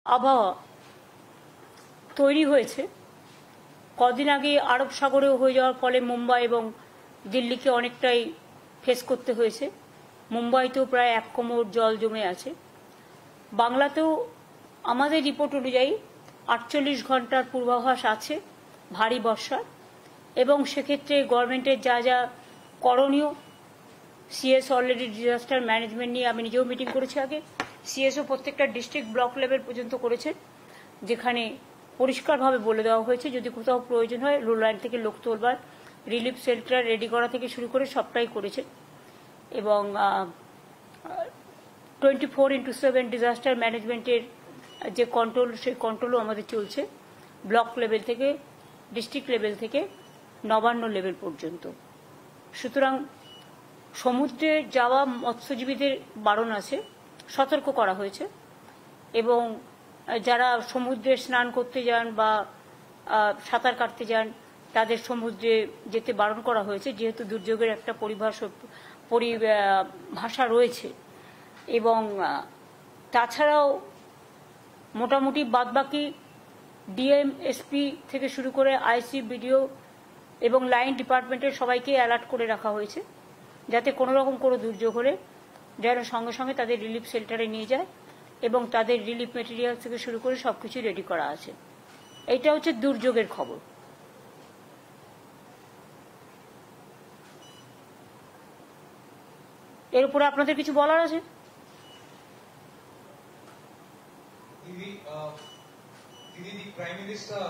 আবহাওয়া তৈরি হয়েছে। কদিন আগে আরব সাগরেও হয়ে যাওয়ার ফলে মুম্বাই এবং দিল্লিকে অনেকটাই ফেস করতে হয়েছে। মুম্বাইতেও প্রায় 1 কোমর জল জমে আছে। বাংলাতেও আমাদের রিপোর্ট অনুযায়ী 48 ঘন্টার পূর্বাভাস আছে ভারী বর্ষার, এবং সেক্ষেত্রে গভর্নমেন্টের যা যা করণীয়, সিএস অলরেডি ডিজাস্টার ম্যানেজমেন্ট নিয়ে আমি নিজেও মিটিং করেছি আগে। সিএসও প্রত্যেকটা ডিস্ট্রিক্ট ব্লক লেভেল পর্যন্ত করেছেন, যেখানে পরিষ্কারভাবে বলে দেওয়া হয়েছে যদি কোথাও প্রয়োজন হয় রুল লাইন থেকে লোক তোলবার, রিলিফ শেল্টার রেডি করা থেকে শুরু করে সবটাই করেছে। এবং 24/7 ডিজাস্টার ম্যানেজমেন্টের যে কন্ট্রোল, সেই কন্ট্রোলও আমাদের চলছে ব্লক লেভেল থেকে ডিস্ট্রিক্ট লেভেল থেকে নবান্ন লেভেল পর্যন্ত। সুতরাং সমুদ্রে যাওয়া মৎস্যজীবীদের বারণ আছে, সতর্ক করা হয়েছে, এবং যারা সমুদ্রে স্নান করতে যান বা সাঁতার কাটতে যান তাদের সমুদ্রে যেতে বারণ করা হয়েছে, যেহেতু দুর্যোগের একটা পরিভাষা রয়েছে। এবং তাছাড়াও মোটামুটি বাদবাকি ডিএম, এসপি থেকে শুরু করে আইসি, বিডিও এবং লাইন ডিপার্টমেন্টের সবাইকে অ্যালার্ট করে রাখা হয়েছে, যাতে কোনো রকম কোনো দুর্যোগ হলে যেন সঙ্গে সঙ্গে তাদের রিলিফ শেল্টারে নিয়ে যায়, এবং তাদের রিলিফ মেটেরিয়াল থেকে শুরু করে সবকিছু রেডি করা আছে। এইটা হচ্ছে দুর্যোগের খবর। এর উপরে আপনাদের কিছু বলার আছে? The Prime Minister,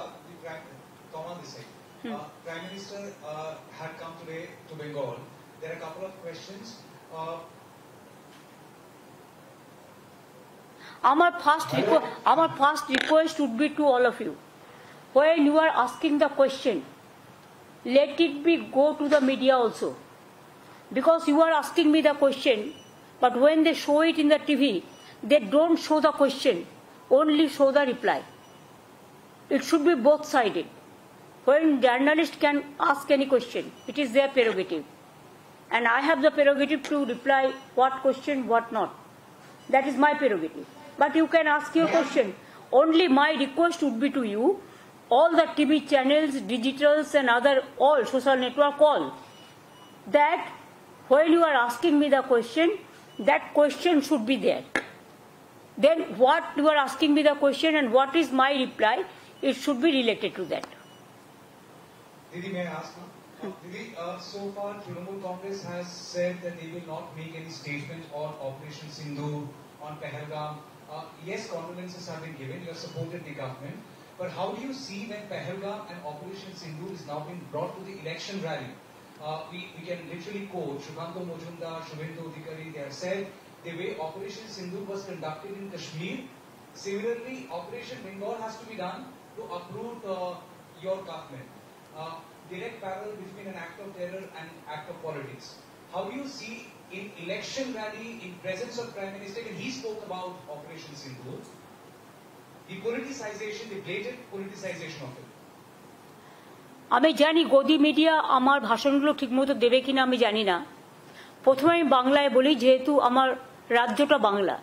Prime Minister had come today to Bengal. There are a couple of questions. Our first request would be to all of you. When you are asking the question, let it be go to the media also. Because you are asking me the question, but when they show it in the TV, they don't show the question, only show the reply. It should be both-sided. When journalists can ask any question, it is their prerogative. And I have the prerogative to reply what question, what not. That is my prerogative. But you can ask your question. Only my request would be to you, all the TV channels, digitals and other, all social network, all, that when you are asking me the question, that question should be there. Then what you are asking me the question and what is my reply, it should be related to that. Didi, may I ask now? Didi, so far Trinamool Congress has said that they will not make any statement on Operation Sindhu, on Pahalgam. Yes, condolences have been given, you have supported the government, but how do you see when Pahalgam and Operation Sindhu is now being brought to the election rally? We can literally quote Shubhankar Majumdar, Shubhendu Adhikari. They have said the way Operation Sindhu was conducted in Kashmir, similarly Operation Bengal has to be done to uproot your government. Direct parallel between an act of terror and act of politics. How do you see in election rally, in presence of Prime Minister, and he spoke about Operation Sindhu, the politicization, the blatant politicization of it? আমি জানি গদি media আমার ভাষণগুলো ঠিকমতো দেবে কিনা আমি জানি না। প্রথমে আমি বাংলায় বলি, যেহেতু আমার রাজ্যটা বাংলা,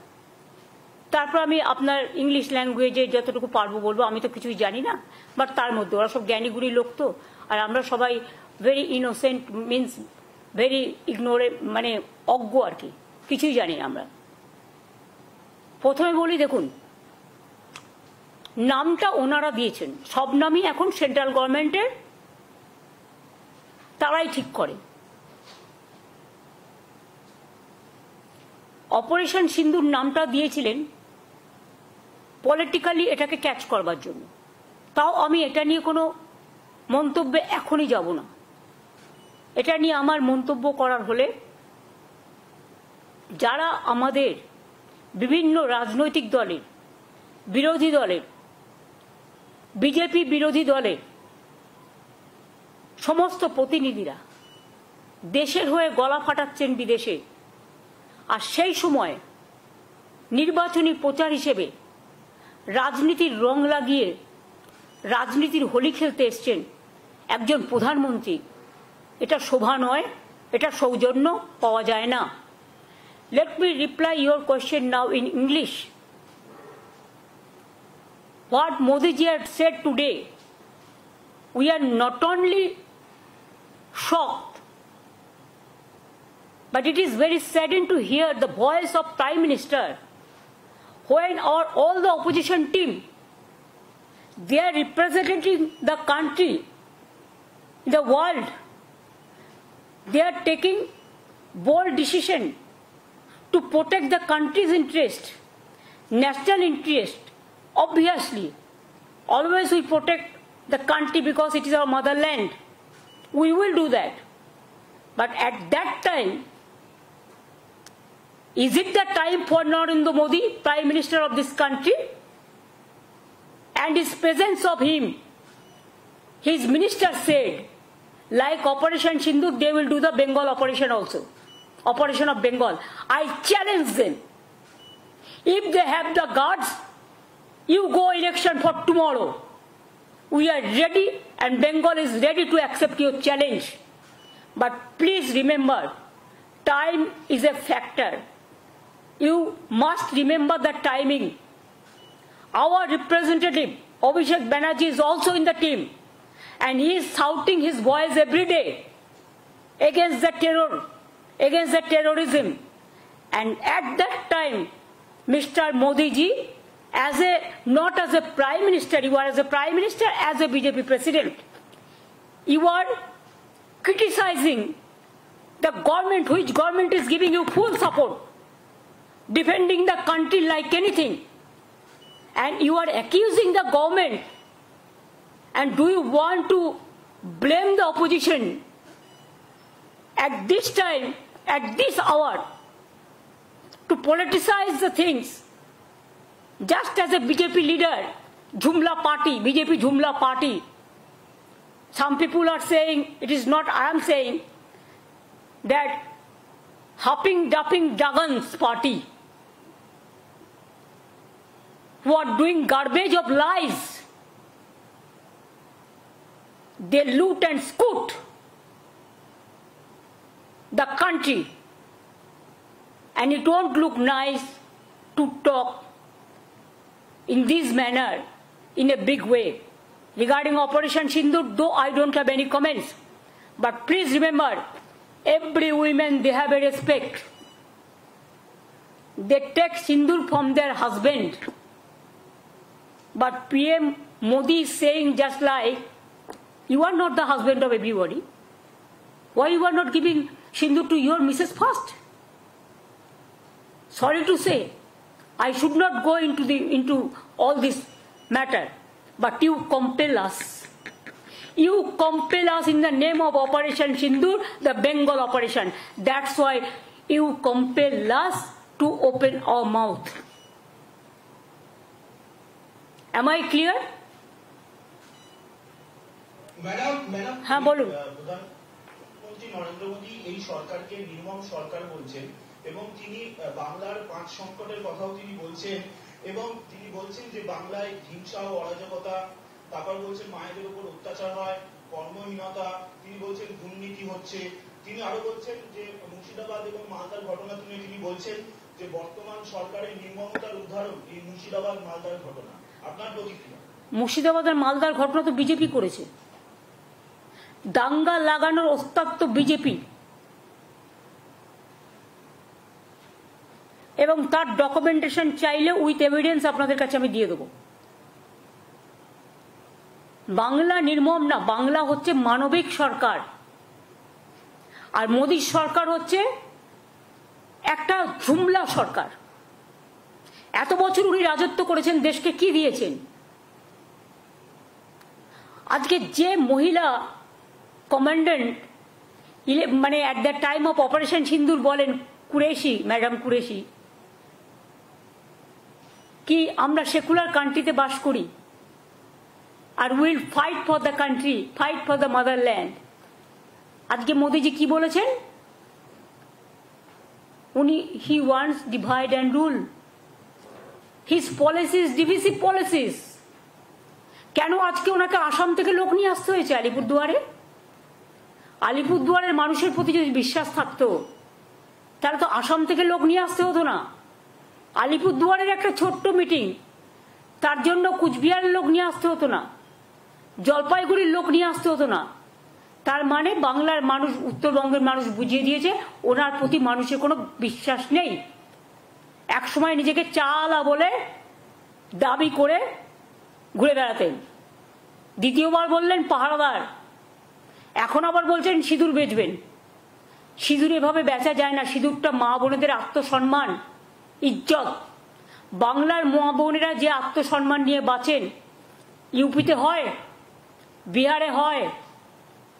তারপর আমি আপনার ইংলিশ ল্যাঙ্গুয়েজে যতটুকু পারবো বলবো। আমি তো কিছুই জানি না, বাট তার মধ্যে ওরা সব জ্ঞানীগুণী লোক তো, আর আমরা সবাই ভেরি ইনোসেন্ট, মিনস ভেরি ইগনোরে, মানে অজ্ঞ আর কি, কিছুই জানি না আমরা। প্রথমে বলি, দেখুন, নামটা ওনারা দিয়েছেন, সব নামই এখন সেন্ট্রাল গভর্নমেন্টের, তারাই ঠিক করে। অপারেশন সিন্ধুর নামটা দিয়েছিলেন পলিটিক্যালি এটাকে ক্যাচ করবার জন্য। তাও আমি এটা নিয়ে কোনো মন্তব্যে এখনই যাব না। এটা নিয়ে আমার মন্তব্য করার হলে যারা আমাদের বিভিন্ন রাজনৈতিক দলের, বিরোধী দলের, বিজেপি বিরোধী দলের সমস্ত প্রতিনিধিরা দেশের হয়ে গলা ফাটাচ্ছেন বিদেশে, আর সেই সময় নির্বাচনী প্রচার হিসেবে রাজনীতির রং লাগিয়ে রাজনীতির হোলি খেলতে এসছেন একজন প্রধানমন্ত্রী, এটা শোভা নয়, এটা সৌজন্য পাওয়া যায় না। Let me reply your question now in English. what Modi ji had said today, we are not only shocked, but it is very saddening to hear the voice of Prime Minister when all the opposition team, they are representing the country, the world. They are taking bold decision to protect the country's interest, national interest. Obviously, always we protect the country because it is our motherland. We will do that. But at that time, is it the time for Narendra Modi, Prime Minister of this country? And his presence of him, his minister said, like Operation Sindoor, they will do the Bengal operation also. Operation of Bengal. I challenge them. If they have the guards, you go election for tomorrow. We are ready and Bengal is ready to accept your challenge. But please remember, time is a factor. You must remember the timing. Our representative, Abhishek Banerjee, is also in the team. And he is shouting his voice every day against the terror, against the terrorism. And at that time, Mr. Modi ji, not as a Prime Minister, you are as a Prime Minister, as a BJP President, you are criticizing the government, which government is giving you full support, defending the country like anything. And you are accusing the government. And do you want to blame the opposition at this time, at this hour, to politicize the things? Just as a BJP leader, Jumla Party, BJP Jumla Party, some people are saying, it is not I am saying, that hopping, dupping, Dagan's party, who are doing garbage of lies. They loot and scoot the country. And it won't look nice to talk in this manner, in a big way. Regarding Operation Sindoor, though I don't have any comments. But please remember, every woman, they have a respect. They take Sindoor from their husband. But PM Modi is saying just like, you are not the husband of everybody. Why you are not giving Sindoor to your Mrs. first? Sorry to say, I should not go into all this matter, but you compel us. You compel us in the name of Operation Sindoor, the Bengal operation. That's why you compel us to open our mouth. Am I clear? Madam হ্যাঁ বলুন। প্রধানমন্ত্রী নরেন্দ্র মোদী এই সরকারকে নির্মম সরকার বলছেন এবং তিনি বাংলার 5 সংকটের কথাও তিনি বলছেন এবং তিনি বলছেন যে বাংলায় হিংসা ও অরাজকতা, তারপর বলছেন মায়েদের উপর অত্যাচার হয়, কর্মহীনতা, তিনি বলছেন দুর্নীতি হচ্ছে। তিনি আরো বলছেন যে মুর্শিদাবাদ এবং মালদার ঘটনা তুলে তিনি বলছেন যে বর্তমান সরকারের নির্মমতার উদাহরণ এই মুর্শিদাবাদ মালদার ঘটনা। আপনার প্রতিক্রিয়া? মুর্শিদাবাদ আর মালদার ঘটনা তো বিজেপি করেছে। দাঙ্গা লাগানোর ওস্তাদ তো বিজেপি, এবং তার ডকুমেন্টেশন চাইলে উইথ এভিডেন্স আপনাদের কাছে আমি দিয়ে দেব। বাংলা নির্মম না, বাংলা হচ্ছে মানবিক সরকার, আর মোদীর সরকার হচ্ছে একটা ঝুমলা সরকার। এত বছর উনি রাজত্ব করেছেন, দেশকে কি দিয়েছেন? আজকে যে মহিলা কমান্ডেন্ট মানে at the time of operation সিন্দুর বলেন, কুরেশি, ম্যাডাম কুরেশি, কি আমরা সেকুলার কান্ট্রিতে বাস করি আর will fight for the country, fight for the motherland. আজকে মোদিজি কি বলেছেন? উনি he wants divide and rule, his policies divisive policies. কেন আজকে ওনাকে আসাম থেকে লোক নিয়ে আসতে হয়েছে আলিপুরদুয়ারে? আলিপুরদুয়ারের মানুষের প্রতি যদি বিশ্বাস থাকতো তাহলে তো আসাম থেকে লোক নিয়ে আসতে হতো না। আলিপুরদুয়ারের একটা ছোট্ট মিটিং, তার জন্য কুচবিহারের লোক নিয়ে আসতে হতো না, জলপাইগুড়ির লোক নিয়ে আসতে হতো না। তার মানে বাংলার মানুষ, উত্তরবঙ্গের মানুষ বুঝিয়ে দিয়েছে ওনার প্রতি মানুষের কোনো বিশ্বাস নেই। একসময় নিজেকে চালা বলে দাবি করে ঘুরে বেড়াতেন, দ্বিতীয়বার বললেন পাহারাদার, এখন আবার বলছেন সিঁদুর বেচবেন। সিঁদুর এভাবে বেচা যায় না। সিঁদুরটা মা বোনেদের আত্মসম্মান, ইজ্জত। বাংলার মা বোনেরা যে আত্মসম্মান নিয়ে বাঁচেন, ইউপিতে হয়, বিহারে হয়,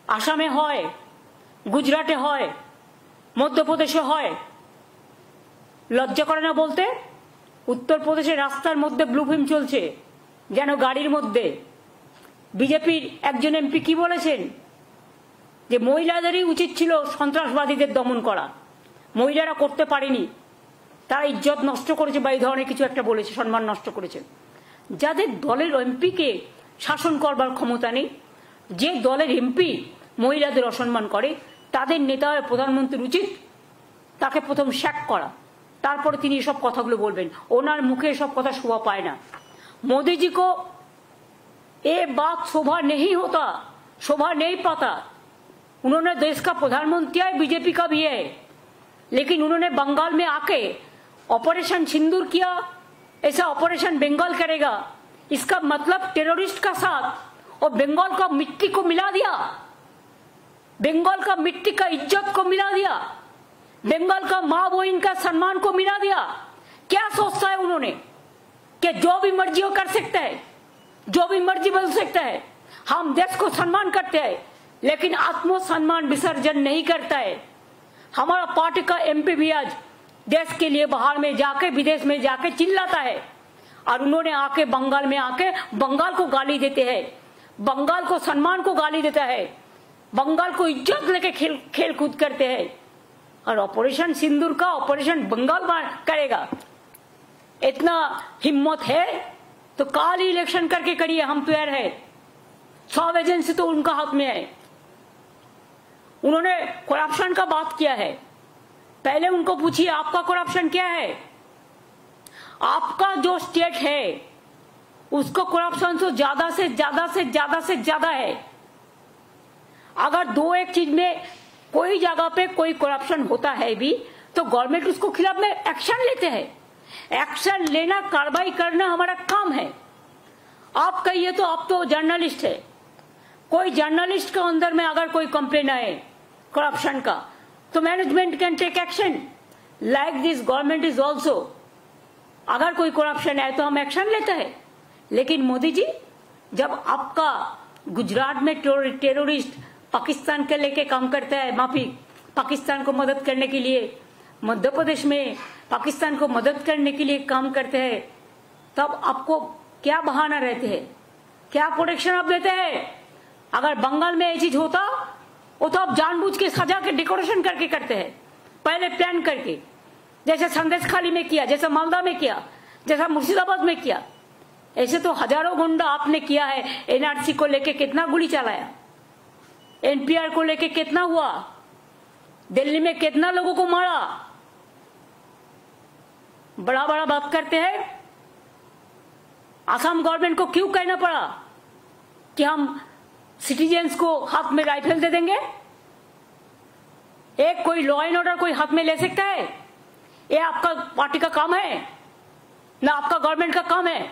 আসামে হয়, গুজরাটে হয়, মধ্যপ্রদেশে হয়। লজ্জা করে না বলতে? উত্তরপ্রদেশের রাস্তার মধ্যে ব্লু ফিল্ম চলছে, যেন গাড়ির মধ্যে। বিজেপির একজন এমপি কি বলেছেন? যে মহিলাদেরই উচিত ছিল সন্ত্রাসবাদীদের দমন করা, মহিলারা করতে পারেনি, তারা ইজ্জত নষ্ট করেছে বা এই ধরনের কিছু একটা বলেছে, সম্মান নষ্ট করেছে। যাদের দলের এমপিকে শাসন করবার ক্ষমতা নেই, যে দলের এমপি মহিলাদের অসম্মান করে, তাদের নেতা প্রধানমন্ত্রীর উচিত তাকে প্রথম শ্যাক করা, তারপরে তিনি এসব কথাগুলো বলবেন। ওনার মুখে এসব কথা শোভা পায় না। मोदी जी को ये बात शोभा नहीं होता, शोभा नहीं पाता। उन्होंने देश का प्रधानमंत्री है, बीजेपी का भी है, लेकिन उन्होंने बंगाल में आके ऑपरेशन सिंदूर किया, ऐसा ऑपरेशन बंगाल करेगा, इसका मतलब टेररिस्ट का साथ और बंगाल का मिट्टी को मिला दिया, बंगाल का मिट्टी का इज्जत को मिला दिया, बंगाल का माँ बहन का सम्मान को मिला दिया। क्या सोचता है उन्होंने कि जो भी मर्जी वो कर सकता है, जो भी मर्जी बोल सकता है। हम देश को सम्मान करते हैं, लेकिन आत्मसम्मान विसर्जन नहीं करता है। हमारा पार्टी का एमपी भी आज देश के लिए बाहर में जाके, विदेश में जाके चिल्लाता है, और उन्होंने आके बंगाल में आके बंगाल को गाली देते हैं, बंगाल को सम्मान को गाली देता है, बंगाल को इज्जत लेके खेल कूद करते हैं। और ऑपरेशन सिंदूर का ऑपरेशन बंगाल करेगा, इतना हिम्मत है तो काल ही इलेक्शन करके करिए, हम तैयार है। 100 एजेंसी तो उनका हाथ में है। उन्होंने करप्शन का बात किया है, पहले उनको पूछिए आपका करप्शन क्या है। आपका जो स्टेट है उसको करप्शन तो ज्यादा से ज्यादा से ज्यादा से ज्यादा है। अगर दो एक चीज में कोई जगह पे कोई करप्शन होता है भी तो गवर्नमेंट उसको खिलाफ में एक्शन लेते हैं। एक्शन लेना, कार्रवाई करना हमारा काम है। आप कहिए तो आप तो जर्नलिस्ट है, कोई जर्नलिस्ट के अंदर में अगर कोई कंप्लेन आए करप्शन का तो management can take action. Like this government is also, अगर कोई करप्शन है तो हम एक्शन लेते हैं। लेकिन मोदी जी, जब आपका गुजरात में टेररिस्ट पाकिस्तान के लेके काम करता है, माफी, पाकिस्तान को मदद करने के लिए, मध्य प्रदेश में पाकिस्तान को मदद करने के लिए काम करते हैं, तब आपको क्या बहाना रहते हैं, क्या प्रोटेक्शन आप देते हैं? अगर बंगाल में ये चीज होता वो तो आप जानबूझ के सजा के डेकोरेशन करके करते हैं, पहले प्लान करके, जैसे संदेशखाली में किया, जैसे मालदा में किया, जैसा मुर्शिदाबाद में किया। ऐसे तो हजारों गुंडा आपने किया है। एनआरसी को लेके कितना गोली चलाया, एनपीआर को लेके कितना हुआ, दिल्ली में कितना लोगों को मारा। बड़ा बड़ा बात करते हैं। असम गवर्नमेंट को क्यों कहना पड़ा कि हम सिटीजन्स को हाथ में राइफल दे देंगे? एक कोई लॉ एंड ऑर्डर कोई हाथ में ले सकता है? ये आपका पार्टी का काम है ना आपका गवर्नमेंट का काम है?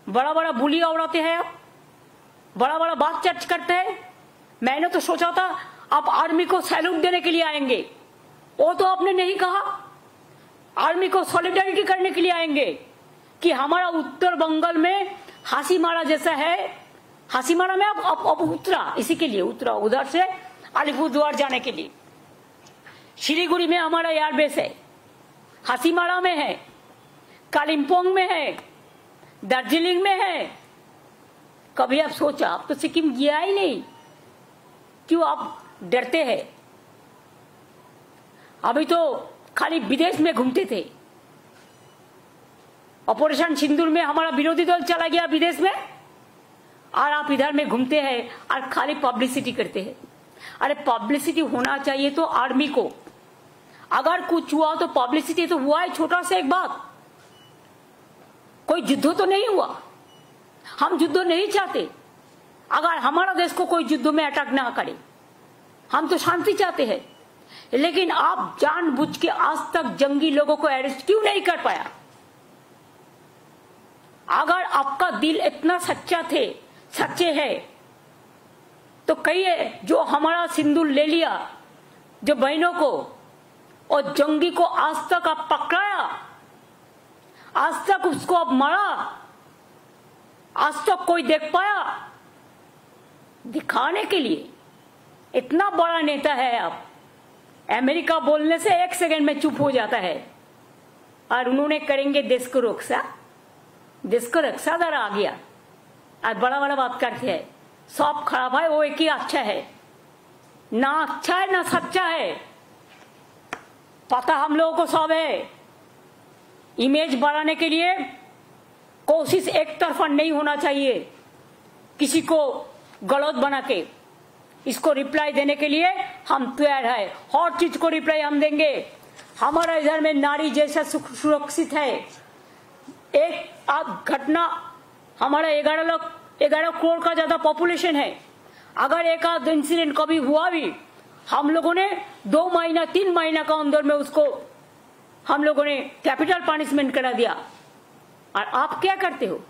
बड़ा बड़ा बुलिया उड़ाते हैं आप, बड़ा बड़ा बात चर्च करते हैं। मैंने तो सोचा था आप आर्मी को सैल्यूट देने के लिए आएंगे, वो तो आपने नहीं कहा। आर्मी को सॉलिडारिटी करने के लिए आएंगे कि हमारा उत्तर बंगाल में हासीमारा जैसा है। हासीमारा में अब उतरा, इसी के लिए उतरा, उधर से अलीपुरद्वार जाने के लिए। शिलीगुड़ी में हमारा एयरबेस है, हासीमारा में है, कालिम्पोंग में है, दार्जिलिंग में है। कभी आप सोचा? आप तो सिक्किम गया ही नहीं, क्यों आप डरते हैं? अभी तो खाली विदेश में घूमते थे। ऑपरेशन सिंदूर में हमारा विरोधी दल चला गया विदेश में, और आप इधर में घूमते हैं और खाली पब्लिसिटी करते हैं। अरे पब्लिसिटी होना चाहिए तो आर्मी को, अगर कुछ हुआ तो पब्लिसिटी तो हुआ है। छोटा सा एक बात, कोई युद्ध तो नहीं हुआ, हम युद्ध नहीं चाहते। अगर हमारा देश को कोई युद्ध में अटैक ना करे, हम तो शांति चाहते हैं। लेकिन आप जानबूझ के आज तक जंगी लोगों को अरेस्ट क्यों नहीं कर पाया? अगर आपका दिल इतना सच्चे है तो कहिए, जो हमारा सिंदूर ले लिया, जो बहनों को और जंगी को आज तक आप पकड़ाया, आज तक उसको आप मारा, आज तक कोई देख पाया? दिखाने के लिए इतना बड़ा नेता है आप। अमेरिका बोलने से 1 सेकंड में चुप हो जाता है, और उन्होंने करेंगे देश को रक्षा। देश को रक्षा जरा आ गया और बड़ा बड़ा बात करते हैं। सब खराब है, वो एक ही अच्छा है। ना अच्छा है ना सच्चा है, पता हम लोगों को सब है। इमेज बढ़ाने के लिए कोशिश एक तरफा नहीं होना चाहिए, किसी को गलत बना के। इसको रिप्लाई देने के लिए हम तैयार है, हर चीज को रिप्लाई हम देंगे। हमारा इधर में नारी जैसा सुरक्षित है। एक घटना, हमारा 11 करोड़ का ज्यादा पॉपुलेशन है। अगर एक आध इंसिडेंट कभी हुआ भी, हम लोगों ने 2 महीना 3 महीना का अंदर में उसको हम लोगों ने कैपिटल पनिशमेंट करा दिया। और आप क्या करते हो?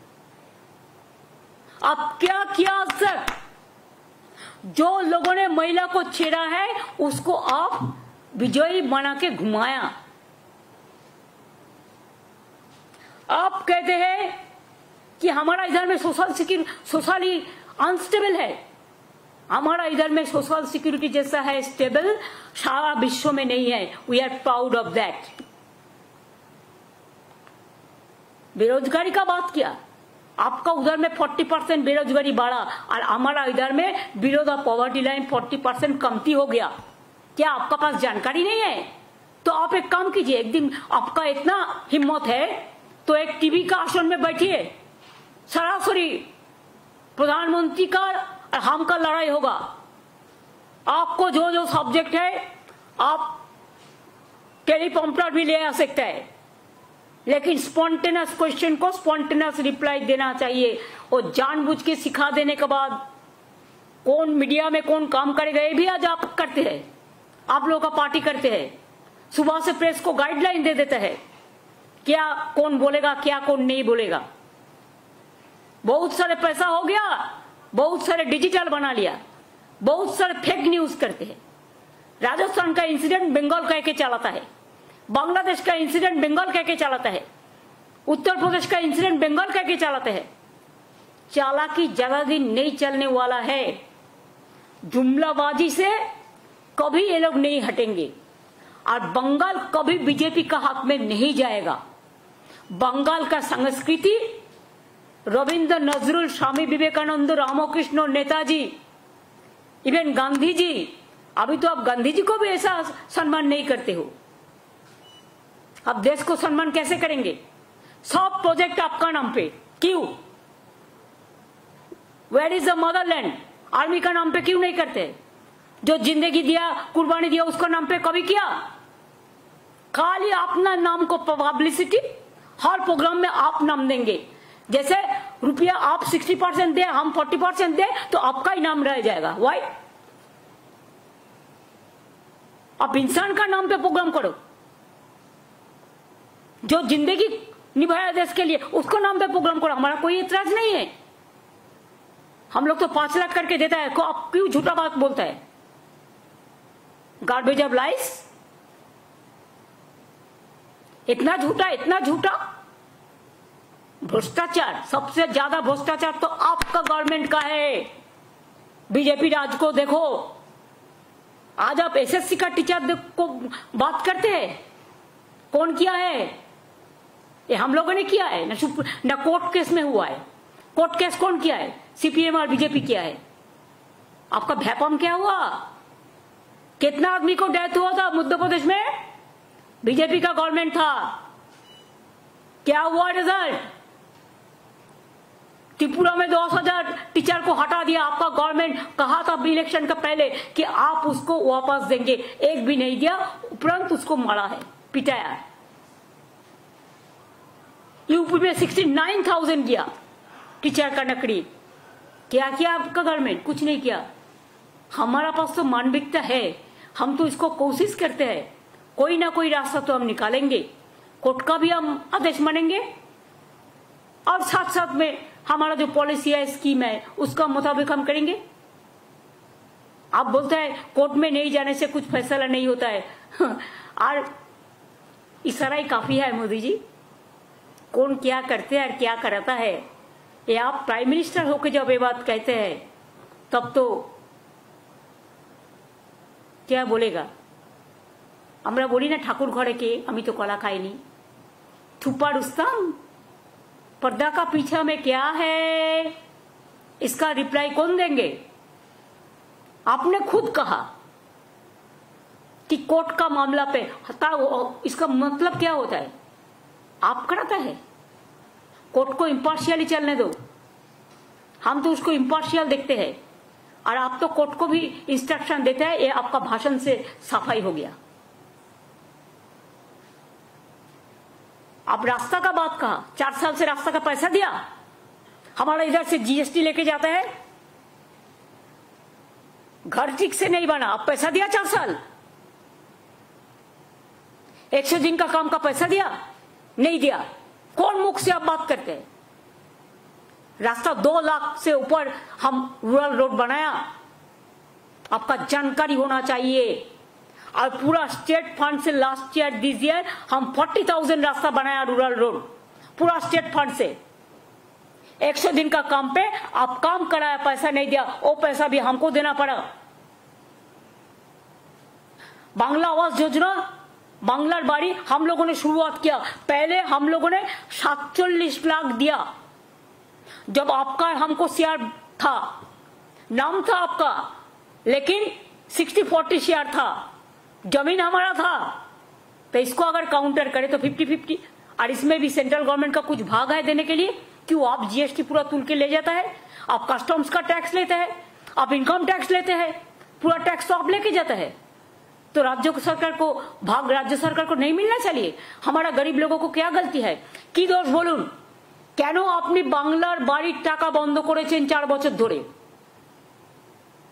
आप क्या किया सर? जो लोगों ने महिला को छेड़ा है उसको आप विजयी बना के घुमाया। आप कहते हैं कि हमारा इधर में सोशली अनस्टेबल है। हमारा इधर में सोशल सिक्योरिटी जैसा है स्टेबल सारा विश्व में नहीं है। We are proud of that. बेरोजगारी का बात किया, आपका उधर में 40% बेरोजगारी बढ़ा और हमारा इधर में बिलो द पॉवर्टी लाइन 40% कमती हो गया। क्या आपका पास जानकारी नहीं है? तो आप एक काम कीजिए, एक दिन आपका इतना हिम्मत है तो एक टीवी का आसन में बैठिए, सरासरी प्रधानमंत्री का और हम का लड़ाई होगा। आपको जो जो सब्जेक्ट है आप टेलीप्रॉम्प्टर भी ले आ सकते हैं, लेकिन स्पॉन्टेनियस क्वेश्चन को स्पॉन्टेनियस रिप्लाई देना चाहिए। और जानबूझ के सिखा देने के बाद कौन मीडिया में कौन काम करेगा ये भी आज आप करते हैं। आप लोगों का पार्टी करते हैं, सुबह से प्रेस को गाइडलाइन दे देते हैं क्या कौन बोलेगा क्या कौन नहीं बोलेगा। बहुत सारे पैसा हो गया, बहुत सारे डिजिटल बना लिया, बहुत सारे फेक न्यूज करते हैं। राजस्थान का इंसिडेंट बंगाल कह के चलाता है, बांग्लादेश का इंसिडेंट बंगाल कह के चलाता है, उत्तर प्रदेश का इंसिडेंट बंगाल कह के चलाते हैं। चालाकी ज्यादा दिन नहीं चलने वाला है। जुमलाबाजी से कभी ये लोग नहीं हटेंगे और बंगाल कभी बीजेपी का हक में नहीं जाएगा। बंगाल का संस्कृति रविंद्र नजरुल, स्वामी विवेकानंद, रामकृष्ण, नेताजी, इवन गांधी जी। अभी तो आप गांधी जी को भी ऐसा सम्मान नहीं करते हो। अब देश को सम्मान कैसे करेंगे? सब प्रोजेक्ट आपका नाम पे क्यों? Where is the motherland? Army का नाम पे क्यों नहीं करते? जो जिंदगी दिया, कुर्बानी दिया, उसका नाम पे कभी किया? खाली अपना नाम को पब्लिसिटी, हर प्रोग्राम में आप नाम देंगे। जैसे रुपया आप 60% दे, हम 40% दे तो आपका ही नाम रह जाएगा। वाई? आप इंसान का नाम पे प्रोग्राम करो। जो जिंदगी निभाया देश के लिए उसको नाम पे प्रोग्राम करो, हमारा कोई एतराज नहीं है। हम लोग तो 5 लाख करके देता है, को आप क्यों झूठा बात बोलता है? गार्बेज ऑफ लाइस, इतना झूठा भ्रष्टाचार। सबसे ज्यादा भ्रष्टाचार तो आपका गवर्नमेंट का है। बीजेपी राज को देखो, आज आप एसएससी का टीचर को बात करते हैं, कौन किया है? ये हम लोगों ने किया है ना कोर्ट केस में हुआ है। कोर्ट केस कौन किया है? सीपीएम और बीजेपी किया है। आपका भैपम क्या हुआ? कितना आदमी को डेथ हुआ था मध्य प्रदेश में? बीजेपी का गवर्नमेंट था। क्या हुआ रिजल्ट? त्रिपुरा में 10,000 टीचर को हटा दिया आपका गवर्नमेंट। कहा था इलेक्शन का पहले कि आप उसको वापस देंगे, एक भी नहीं दिया, उपरांत उसको मारा है, पिटाया है। यूपी में 69,000 किया टीचर का नकली। क्या किया आपका गवर्नमेंट? कुछ नहीं किया। हमारा पास तो मानविकता है, हम तो इसको कोशिश करते हैं, कोई ना कोई रास्ता तो हम निकालेंगे, कोर्ट का भी हम आदेश मानेंगे और साथ साथ में हमारा जो पॉलिसी है, स्कीम है, उसका मुताबिक हम करेंगे। आप बोलते हैं कोर्ट में नहीं जाने से कुछ फैसला नहीं होता है और इशारा ही काफी है मोदी जी। कौन क्या करते हैं और क्या कराता है, ये आप प्राइम मिनिस्टर होकर जब ये बात कहते हैं तब तो क्या बोलेगा। আমরা বলি না ঠাকুর ঘরে কে, আমি তো কলা খাইনি। थुप्पा रुस्तम, पर्दा का पीछा में क्या है, इसका रिप्लाई कौन देंगे? आपने खुद कहा कि कोर्ट का मामला पे इसका मतलब क्या होता है? आप कराता है, कोर्ट को इम्पार्शियली चलने दो, हम तो उसको इम्पार्शियल देखते हैं और आप तो कोर्ट को भी इंस्ट्रक्शन देते हैं। ये आपका भाषण से सफाई हो गया। आप रास्ता का बात कहा, 4 साल से रास्ता का पैसा दिया, हमारा इधर से जीएसटी लेके जाता है, घर ठीक से नहीं बना, आप पैसा दिया 4 साल। 100 दिन का काम का पैसा दिया, नहीं दिया। कौन मुख से आप बात करते हैं? रास्ता 2 लाख से ऊपर हम रूरल रोड बनाया, आपका जानकारी होना चाहिए। और पूरा स्टेट फंड से लास्ट ईयर दिस ईयर हम 40,000 रास्ता बनाया रूरल रोड, पूरा स्टेट फंड से। 100 दिन का काम पे आप काम कराया, पैसा नहीं दिया, वो पैसा भी हमको देना पड़ा। बांग्ला आवास योजना, बांग्लार बाड़ी हम लोगों ने शुरुआत किया। पहले हम लोगों ने 47 लाख दिया जब आपका हमको शेयर था, नाम था आपका, लेकिन 60-40 शेयर था, जमीन हमारा था। तो इसको अगर काउंटर करें तो 50-50, और इसमें भी सेंट्रल गवर्नमेंट का कुछ भाग है देने के लिए। क्यों? आप जीएसटी पूरा तुल के ले जाता है, आप कस्टम्स का टैक्स लेते हैं, आप इनकम टैक्स लेते हैं, पूरा टैक्स तो आप लेके जाता है। तो राज्य सरकार को भाग राज्य सरकार को नहीं मिलना चाहिए? हमारा गरीब लोगों को क्या गलती है? की दोष बोलून? কেন আপনি বাংলার বাড়ির টাকা বন্ধ করেছেন 4 বছর ধরে?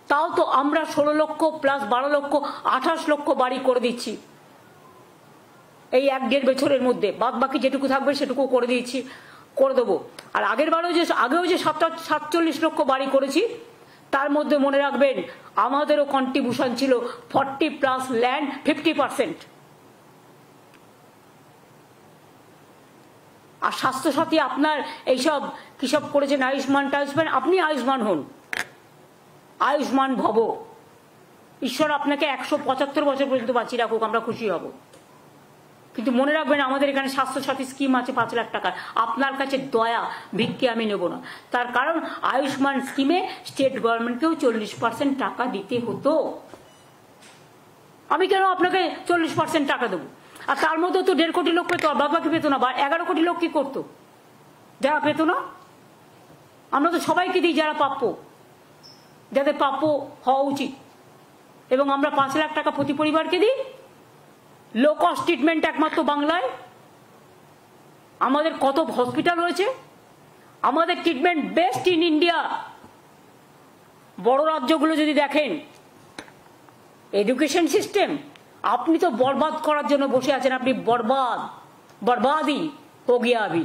তাও তো আমরা 16 লক্ষ প্লাস 12 লক্ষ 28 লক্ষ বাড়ি করে দিচ্ছি এই 1-1.5 বছরের মধ্যে। বাদ বাকি যেটুকু থাকবে সেটুকু করে দিয়েছি, করে দেবো। আর আগেও যে 47 লক্ষ বাড়ি করেছি, তার মধ্যে মনে রাখবেন আমাদেরও কন্ট্রিবিউশন ছিল 40 প্লাস ল্যান্ড 50%। আর স্বাস্থ্যসাথী আপনার এইসব কি সব করেছেন, আয়ুষ্মান টায়ুষ্মান, আপনি আয়ুষ্মান হন, আয়ুষ্মান ভব। ঈশ্বর আপনাকে 175 বছর পর্যন্ত বাঁচিয়ে রাখুক, আমরা খুশি হব। কিন্তু মনে রাখবেন আমাদের এখানে স্বাস্থ্যসাথী স্কিম আছে 5 লাখ টাকার। আপনার কাছে দয়া ভিক্ষে আমি নেব না, তার কারণ আয়ুষ্মান স্কিমে স্টেট গভর্নমেন্টকেও 40% টাকা দিতে হতো। আমি কেন আপনাকে 40% টাকা দেবো? আর তার মধ্যে তো 1.5 কোটি লোক পেত, আর বাবাকে পেত না। 11 কোটি লোক কি করতো যারা পেত না? আমরা তো সবাইকে দিই যারা প্রাপ্য, যাদের প্রাপ্য হওয়া উচিত। এবং আমরা 5 লাখ টাকা প্রতি পরিবারকে দিই। লো কস্ট ট্রিটমেন্ট একমাত্র বাংলায়। আমাদের কত হসপিটাল রয়েছে, আমাদের ট্রিটমেন্ট বেস্ট ইন ইন্ডিয়া। বড় রাজ্যগুলো যদি দেখেন এডুকেশন সিস্টেম, আপনি তো বরবাদ করার জন্য বসে আছেন। আপনি বরবাদই হো গিয়া আবি।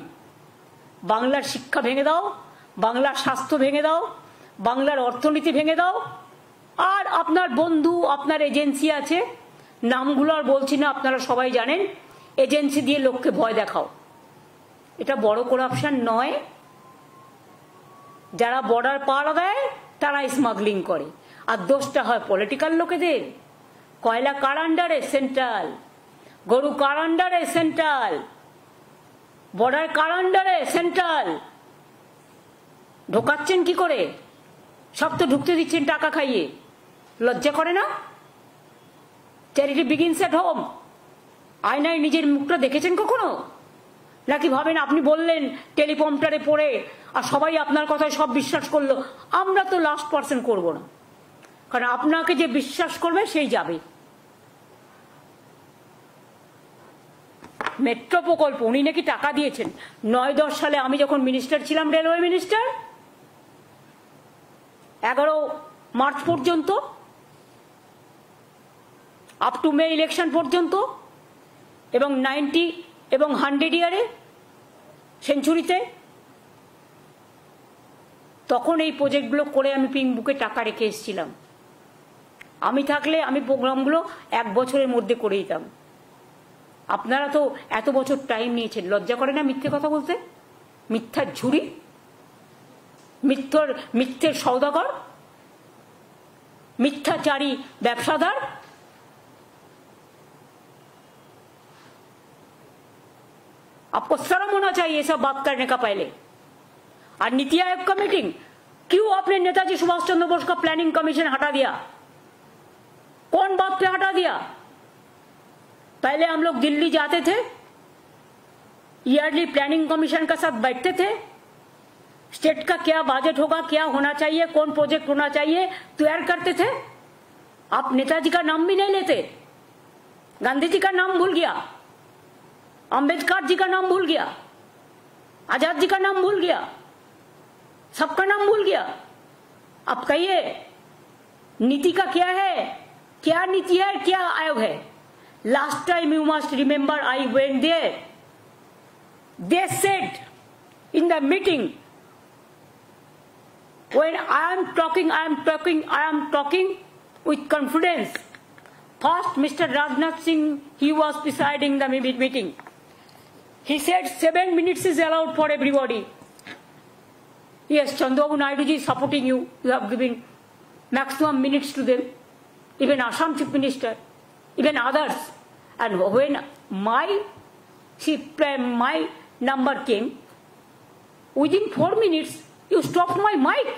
বাংলার শিক্ষা ভেঙে দাও, বাংলার স্বাস্থ্য ভেঙে দাও, বাংলার অর্থনীতি ভেঙে দাও। আর আপনার বন্ধু, আপনার এজেন্সি আছে, নামগুলো আর বলছি না, আপনারা সবাই জানেন। এজেন্সি দিয়ে লোককে ভয় দেখাও, এটা বড় করাপশন নয়? যারা বর্ডার পার দেয় তারা স্মাগলিং করে, আর দোষটা হয় পলিটিক্যাল লোকেদের। কয়লা কার আন্ডারে? সেন্ট্রাল। গরু কার আন্ডারে? সেন্ট্রাল। বর্ডার কার আন্ডারে? সেন্ট্রাল। ঢোকাচ্ছেন কি করে? সব তো ঢুকতে দিচ্ছেন টাকা খাইয়ে। লজ্জা করে না? Charity begins at home. আয়নায় নিজের মুখটা দেখেছেন কখনো? নাকি ভাবেন আপনি বললেন টেলিপ্রম্পটারে পড়ে আর সবাই আপনার কথায় সব বিশ্বাস করলো? আমরা তো লাস্ট পার্সন করব না, কারণ আপনাকে যে বিশ্বাস করবে সেই যাবে। মেট্রো প্রকল্প উনি নাকি টাকা দিয়েছেন 9-10 সালে আমি যখন মিনিস্টার ছিলাম, রেলওয়ে মিনিস্টার, 11 মার্চ পর্যন্ত, আপ টু মে ইলেকশন পর্যন্ত, এবং 90 এবং 100 ইয়ারে সেঞ্চুরিতে, তখন এই প্রজেক্টগুলো করে আমি পিঙ্ক বুকে টাকা রেখে এসেছিলাম। আমি থাকলে আমি প্রোগ্রামগুলো 1 বছরের মধ্যে করে দিতাম। আপনারা তো এত বছর টাইম নিয়েছেন, লজ্জা করে না মিথ্যে কথা বলতে? মিথ্যার ঝুড়ি, মিথ্যের সওদাগর, मिथ्याचारी व्यवसादार। आपको शर्म होना चाहिए ये सब बात करने का पहले। और नीति आयोग का मीटिंग, क्यों आपने नेताजी सुभाष चंद्र बोस का प्लानिंग कमीशन हटा दिया? कौन बात पे हटा दिया? पहले हम लोग दिल्ली जाते थे, ईयरली प्लानिंग कमीशन का साथ बैठते थे, स्टेट का क्या बजट होगा, क्या होना चाहिए, कौन प्रोजेक्ट होना चाहिए, तैयार करते थे। आप नेताजी का नाम भी नहीं लेते, गांधी जी का नाम भूल गया, अंबेडकर जी का नाम भूल गया, आजाद जी का नाम भूल गया, सबका नाम भूल गया। अब कहिए नीति का क्या है, क्या नीति है, क्या आयोग है? Last time you must remember I went there, they said in the meeting, when I am talking with confidence. First, Mr. Rajnath Singh, he was presiding the meeting. He said 7 minutes is allowed for everybody. Yes, Chandrababu Naidu ji is supporting you. You have given maximum minutes to them. Even Assam Chief Minister, even others. And when my number came, within 4 minutes, you stopped my mic.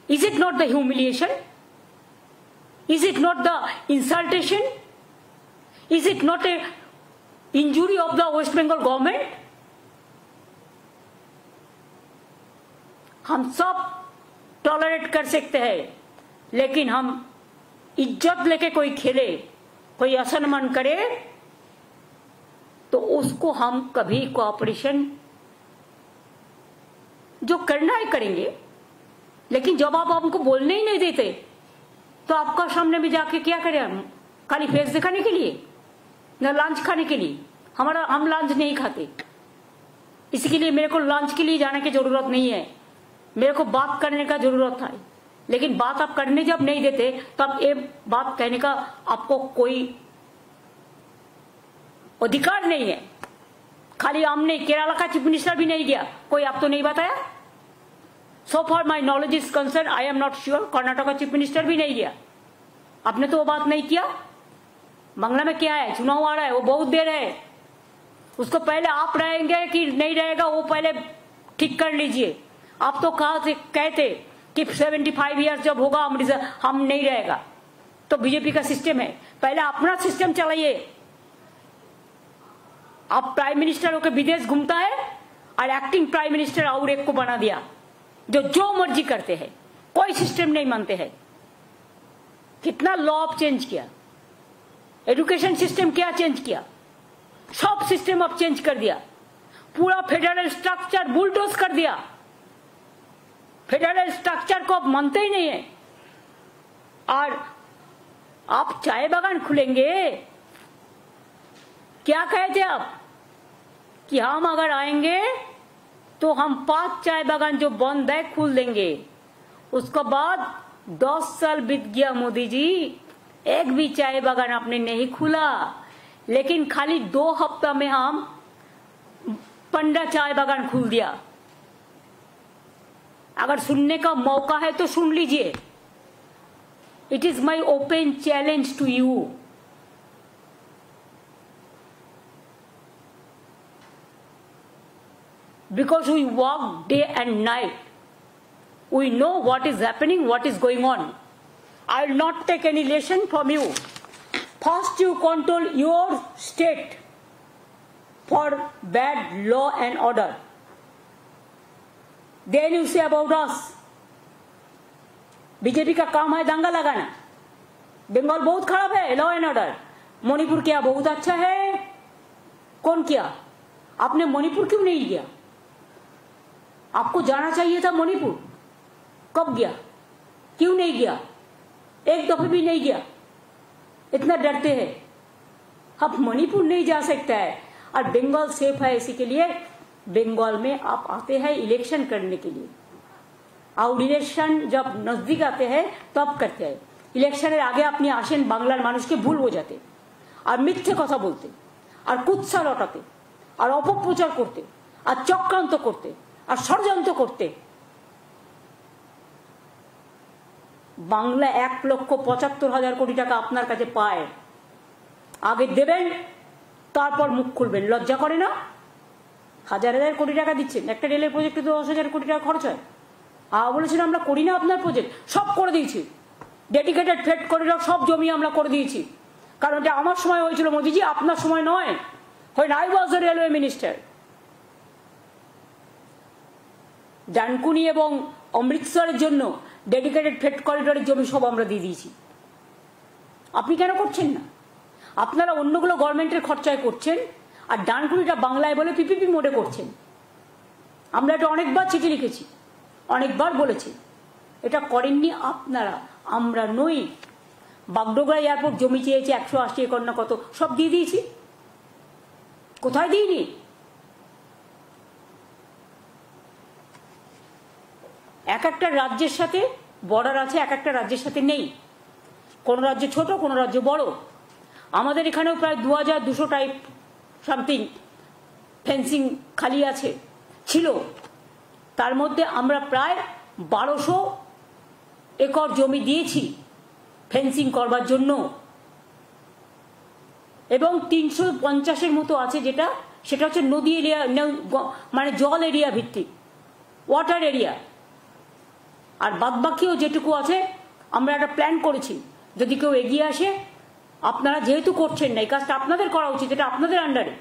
Is it not the humiliation? Is it not the insultation? Is it not a injury of the West Bengal government? हम सब tolerate कर सकते हैं, लेकिन हम इज्जत लेके कोई खेले, कोई असम्मान करे, तो उसको हम कभी कोऑपरेशन जो करना है करेंगे। लेकिन जब आप हमको बोलने ही नहीं देते, तो आपका सामने में जाके क्या करें हम? खाली फेस दिखाने के लिए, न लंच खाने के लिए? हम लंच नहीं खाते, इसके लिए मेरे को लंच के लिए जाने की जरूरत नहीं है, मेरे को बात करने का जरूरत है। लेकिन बात आप करने जब नहीं देते, तब ये बात कहने का आपको कोई अधिकार नहीं है। खाली हमने केरला का चीफ मिनिस्टर भी नहीं गया, कोई आप तो नहीं बताया। So far my knowledge is concerned, I am not sure, Karnataka का चीफ मिनिस्टर भी नहीं गया। आपने तो वो बात नहीं किया। बांग्ला में क्या है, चुनाव आ रहा है, वो बहुत देर है, उसको पहले आप रहेंगे कि नहीं रहेगा वो पहले ठीक कर लीजिए। आप तो कहते कि 75 ईयर्स जब होगा हम नहीं रहेगा, तो बीजेपी का सिस्टम है, पहले अपना सिस्टम चलाइए। आप प्राइम मिनिस्टर होकर विदेश घूमता है और एक्टिंग प्राइम मिनिस्टर और एक को बना दिया, जो मर्जी करते हैं, कोई सिस्टम नहीं मानते हैं। कितना लॉ आप चेंज किया, एजुकेशन सिस्टम क्या चेंज किया, सब सिस्टम आप चेंज कर दिया, पूरा फेडरल स्ट्रक्चर बुलडोज कर दिया। फेडरल स्ट्रक्चर को आप मानते ही नहीं है। और आप चाय बागान खुलेंगे, क्या कहते आप कि हम अगर आएंगे तो हम 5 चाय बागान जो बंद है खोल देंगे। उसके बाद 10 साल बीत गया मोदी जी, एक भी चाय बागान आपने नहीं खुला, लेकिन खाली 2 हफ्ता में हम 15 चाय बागान खोल दिया। अगर सुनने का मौका है तो सुन लीजिए। It is my open challenge to you. Because we work day and night, we know what is happening, what is going on. I will not take any lesson from you. First you control your state for bad law and order. Then you say about us. BJP का काम है दंगा लगाना। बंगाल बहुत खराब है law and order, Manipur क्या बहुत अच्छा है? कौन किया? आपने मणिपुर क्यों नहीं गया? आपको जाना चाहिए था मणिपुर, कब गया? क्यों नहीं गया? एक दफे भी नहीं गया, इतना डरते हैं। अब मणिपुर नहीं जा सकता है और बंगाल सेफ है, इसी के लिए बंगाल में आप आते हैं इलेक्शन करने के लिए। और इलेक्शन जब नजदीक आते हैं तब करते हैं। इलेक्शনের আগে আপনি আসেন বাংলার মানুষকে ভুল বোঝাতে আর মিথ্যে কথা বলতে আর কুৎসা রটাতে আর অপপ্রচার করতে আর চক্রান্ত করতে আর ষড়যন্ত্র করতে। বাংলা 1,75,000 কোটি টাকা আপনার কাছে পায়, আগে দেবেন তারপর মুখ খুলবেন। লজ্জা করে না? হাজার হাজার কোটি টাকা দিচ্ছেন, একটা রেলের প্রজেক্টে তো 10,000 কোটি টাকা খরচ হয়। বলেছেন আমরা করি না আপনার প্রজেক্ট, সব করে দিয়েছি। ডেডিকেটেড ফ্রেট করিডর সব জমি আমরা করে দিয়েছি, কারণ এটা আমার সময় হয়েছিল মোদিজি, আপনার সময় নয়। when I was the railway minister, Dankuni এবং অমৃতসরের জন্য ডেডিকেটেড ফ্রেট করিডরের জমি সব আমরা দিয়ে দিয়েছি। আপনি কেন করছেন না? আপনারা অন্যগুলো গভর্নমেন্টের খরচায় করছেন আর ডানকুনিটা বাংলায় বলে পিপিপি মোডে করছেন। আমরা এটা অনেকবার চিঠি লিখেছি, অনেকবার বলেছি, এটা করেননি আপনারা, আমরা নই। বাগডোগরা এয়ারপোর্ট জমি চেয়েছে 180 একর না কত, সব দিয়ে দিয়েছি। কোথায় দিইনি? এক একটা রাজ্যের সাথে বর্ডার আছে, এক একটা রাজ্যের সাথে নেই। কোন রাজ্য ছোট, কোন রাজ্য বড়। আমাদের এখানেও প্রায় 2200 টাইপ সামথিং ফেন্সিং খালি আছে, ছিল। তার মধ্যে আমরা প্রায় 1200 একর জমি দিয়েছি ফেন্সিং করবার জন্য, এবং 350-এর মতো আছে যেটা, সেটা হচ্ছে নদী এরিয়া, মানে জল এরিয়া ভিত্তিক, ওয়াটার এরিয়া। আর বাদবাকিও যেটুকু আছে আমরা একটা প্ল্যান করেছি, যদি কেউ এগিয়ে আসে। আপনারা যেহেতু করছেন না, এই কাজটা আপনাদের করা উচিত, এটা আপনাদের আন্ডারে।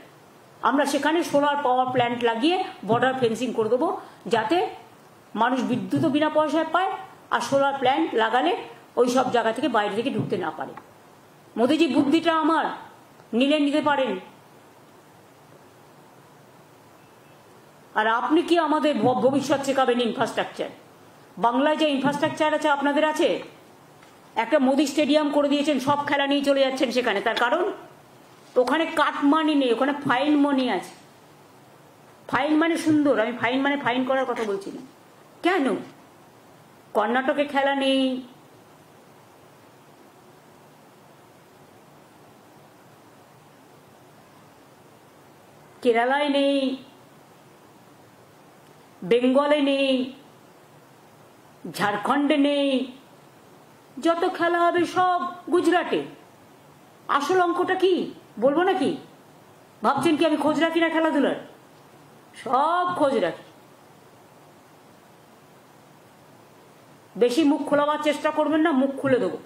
আমরা সেখানে সোলার পাওয়ার প্ল্যান্ট লাগিয়ে বর্ডার ফেন্সিং করে দেবো, যাতে মানুষ বিদ্যুৎও বিনা পয়সায় পায়, আর সোলার প্ল্যান্ট লাগালে ওই সব জায়গা থেকে বাইরে থেকে ঢুকতে না পারে। মোদিজি বুদ্ধিটা আমার, নিলে নিতে পারেন। আর আপনি কি আমাদের ভবিষ্যৎ শেখাবেন? ইনফ্রাস্ট্রাকচার, বাংলায় যে ইনফ্রাস্ট্রাকচার আছে আপনাদের আছে। একটা মোদি স্টেডিয়াম করে দিয়েছেন, সব খেলা নিয়ে চলে যাচ্ছেন সেখানে। তার কারণ ওখানে কাট মানি নেই, ওখানে ফাইন মানি আছে। ফাইন মানে সুন্দর, আমি ফাইন মানে ফাইন করার কথা বলছি না। কেন কর্ণাটকে খেলা নেই? কেরালায় নেই, বেঙ্গলে নেই, ঝাড়খণ্ডে নেই, যত খেলা হবে সব গুজরাটে। আসল অঙ্কটা কি বলবো নাকি? ভাবছেন কি আমি খোঁজ রাখি না খেলাধুলার? সব খোঁজ রাখি। বেশি মুখ খোলাবার চেষ্টা করবেন না, মুখ খুলে দেবো।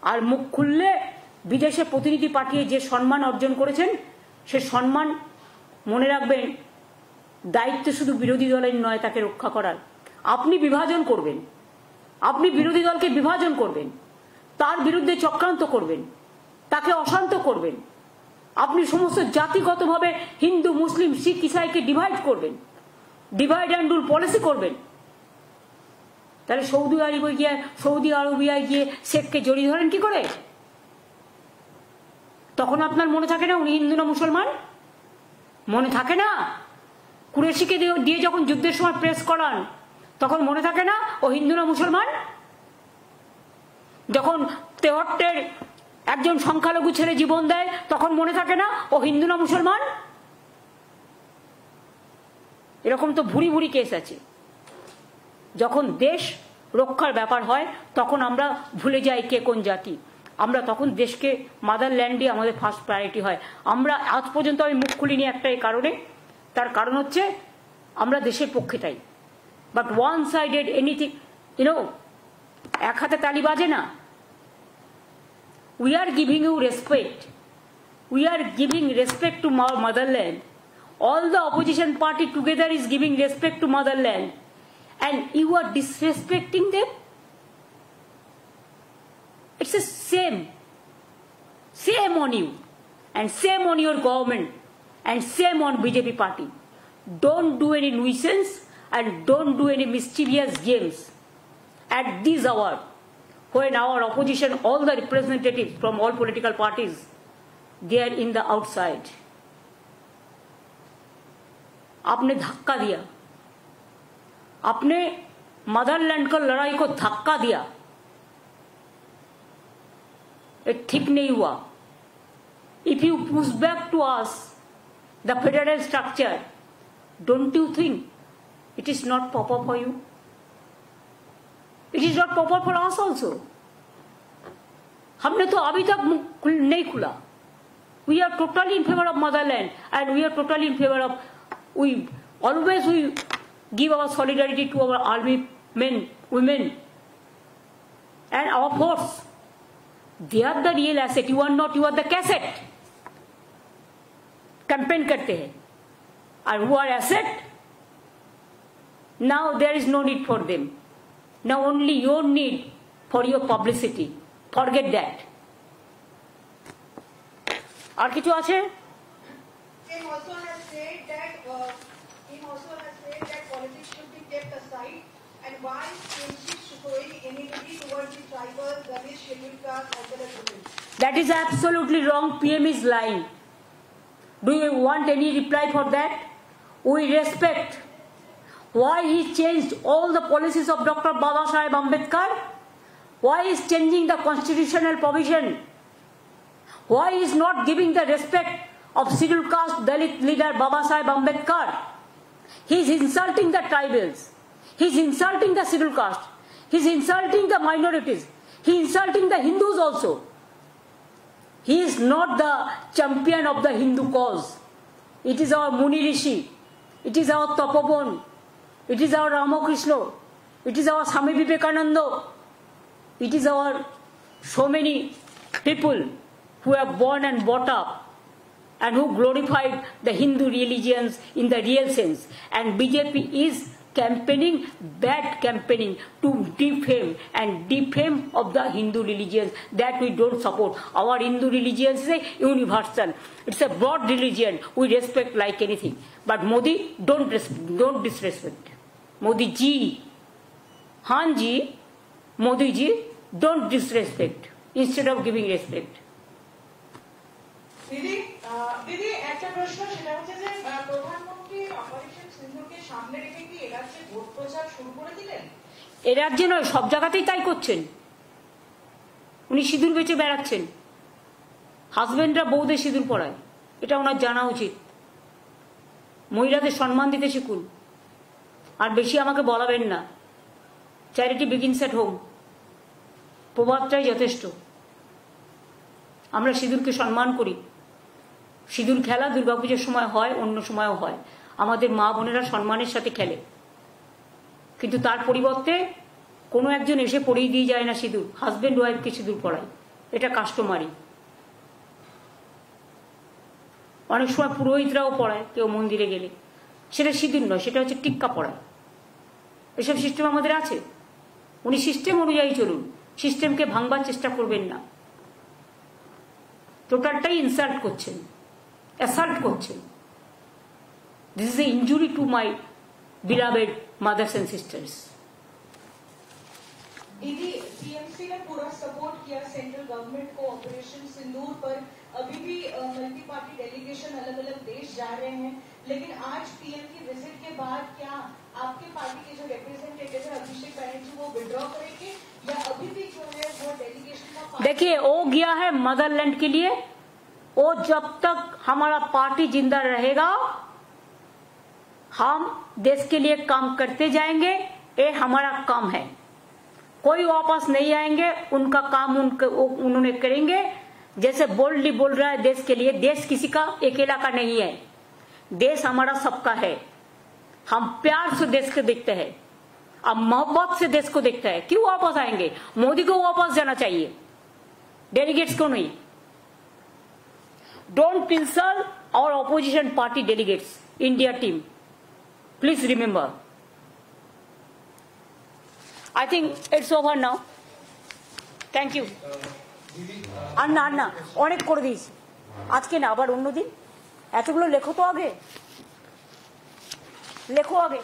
আর মুখ খুললে বিদেশে প্রতিনিধি পাঠিয়ে যে সম্মান অর্জন করেছেন, সে সম্মান মনে রাখবেন, দায়িত্ব শুধু বিরোধী দলের নয় তাকে রক্ষা করার। আপনি বিভাজন করবেন, আপনি বিরোধী দলকে বিভাজন করবেন, তার বিরুদ্ধে চক্রান্ত করবেন, তাকে অশান্ত করবেন। আপনি সমস্ত জাতিগতভাবে হিন্দু, মুসলিম, শিখ, ইসাইকে ডিভাইড করবেন, ডিভাইড অ্যান্ড রুল পলিসি করবেন। তাহলে সৌদি আরবিয়ায় গিয়ে শেখকে জড়িয়ে ধরেন কি করে? তখন আপনার মনে থাকে না উনি হিন্দু না মুসলমান? মনে থাকে না? কুরেশিকে দিয়ে যখন যুদ্ধের সময় প্রেস করান, তখন মনে থাকে না ও হিন্দু না মুসলমান? যখন তেহট্টের একজন সংখ্যালঘু ছেলে জীবন দেয়, তখন মনে থাকে না ও হিন্দু না মুসলমান? এরকম তো ভুরি ভুরি কেস আছে। যখন দেশ রক্ষার ব্যাপার হয় তখন আমরা ভুলে যাই কে কোন জাতি। আমরা তখন দেশকে, মাদারল্যান্ডই আমাদের ফার্স্ট প্রায়োরিটি হয়। আমরা আজ পর্যন্ত আমি মুখ খুলিনি একটাই কারণে, তার কারণ হচ্ছে আমরা দেশের পক্ষে তাই। বাট ওয়ান সাইডেড এনিথিং, এক হাতে তালি বাজে না। We are giving you respect. We are giving respect to motherland. All the opposition party together is giving respect to motherland. And you are disrespecting them? It's the same on you and same on your government. And same on BJP party. Don't do any nuisance and don't do any mischievous games at this hour when our opposition, all the representatives from all political parties, they are in the outside. आपने धक्का दिया, आपने Motherland को लड़ाई को धक्का दिया, ये ठीक नहीं हुआ. If you push back to us the federal structure, don't you think it is not proper for you? It is not proper for us also. हमने तो अभी तक नहीं खुला. We are totally in favor of motherland and we are totally in favor of, we give our solidarity to our army men, women and our force. They are the real asset. You are not, you are the cassette. Campaign करते हैं. And who are asset? Now there is no need for them. Now only your need for your publicity. Forget that. আর কিছু আছে? Him also has said that politics should be kept aside, and why is showing enmity towards the tribal, Dalit, scheduled caste, as well as women? That is absolutely wrong. PM is lying. Do you want any reply for that? We respect. Why he changed all the policies of Dr. Babasaheb Ambedkar? Why is changing the constitutional provision? Why is not giving the respect of scheduled caste Dalit leader Babasaheb Ambedkar? He is insulting the tribals. He is insulting the scheduled caste. He is insulting the minorities. He is insulting the Hindus also. He is not the champion of the Hindu cause. It is our Muni Rishi. It is our Tapobon. It is our Ramakrishna. It is our Swami Vivekananda. It is our so many people who have born and brought up and who glorified the Hindu religions in the real sense. And BJP is campaigning, bad campaigning to defame of the Hindu religions that we don't support. Our Hindu religion is a universal. It's a broad religion. We respect like anything. But Modi, don't disrespect. Modi ji, Han ji, Modi ji, don't disrespect instead of giving respect. দিদি একটা প্রশ্ন, সেটা হচ্ছে যে প্রধানমন্ত্রী operation সিন্দুরকে সামনে রেখে কি এ রাজ্যে ভোট প্রচার শুরু করে দিলেন? এ রাজ্যে নয়, সব জায়গাতেই তাই করছেন. উনি সিঁদুর বেচে বেড়াচ্ছেন. হাজবেন্ডরা বউদের সিঁদুর পরায়, এটা ওনার জানা উচিত. মহিলাদের সম্মান দিতে শিখুন. আর বেশি আমাকে বলাবেন না. চ্যারিটি বিগিনস এট হোম, প্রবাদটাই যথেষ্ট. আমরা সিঁদুরকে সম্মান করি. সিঁদুর খেলা দুর্গাপূজার সময় হয়, অন্য সময়ও হয়. আমাদের মা বোনেরা সম্মানের সাথে খেলে, কিন্তু তার পরিবর্তে কোনো একজন এসে পরিয়ে দিয়ে যায় না সিঁদুর. হাজব্যান্ড ওয়াইফকে সিঁদুর পরায়, এটা কাস্টমারি. অনেক সময় পুরোহিতরাও পড়ায় কেউ মন্দিরে গেলে, সেটা সিঁদুর নয়, সেটা হচ্ছে টিক্কা পড়ায়. এসব সিস্টেম আমাদের আছে. উনি সিস্টেম অনুযায়ী চলুন, সিস্টেমকে ভাঙবার চেষ্টা করবেন না. টোটালটাই ইনসাল্ট করছেন, অ্যাসাল্ট করছেন. This is a injury to my beloved mothers and sisters. दीदी, टीएमसी ने पूरा सपोर्ट किया सेंट्रल गवर्नमेंट को ऑपरेशन सिंदूर पर. अभी भी मल्टी पार्टी डेलीगेशन अलग अलग देश जा रहे हैं, लेकिन आज पीएम की विजिट के बाद क्या आपके पार्टी के जो रिप्रेजेंटेटिव है अभिषेक बैनर्जी वो विड्रॉ करेंगे या अभी भी जो है वो डेलीगेशन का? देखिए, वो गया है मदरलैंड के लिए. वो जब तक हमारा पार्टी जिंदा रहेगा हम देश के लिए काम करते जाएंगे. ये हमारा काम है. कोई वापस नहीं आएंगे. उनका काम उन्होंने करेंगे. जैसे बोल्डली बोल रहा है देश के लिए. देश किसी का अकेला का नहीं है. देश हमारा सबका है. हम प्यार से देश को देखते हैं, अब मोहब्बत से देश को देखते हैं. क्यों वापस आएंगे? मोदी को वापस जाना चाहिए, डेलीगेट्स को नहीं. Don't insult our opposition party delegates, India team. Please remember. I think it's over now. Thank you. আন্না অনেক করে দিয়েছি আজকে না, আবার অন্যদিন. এতগুলো লেখো তো আগে, লেখো আগে।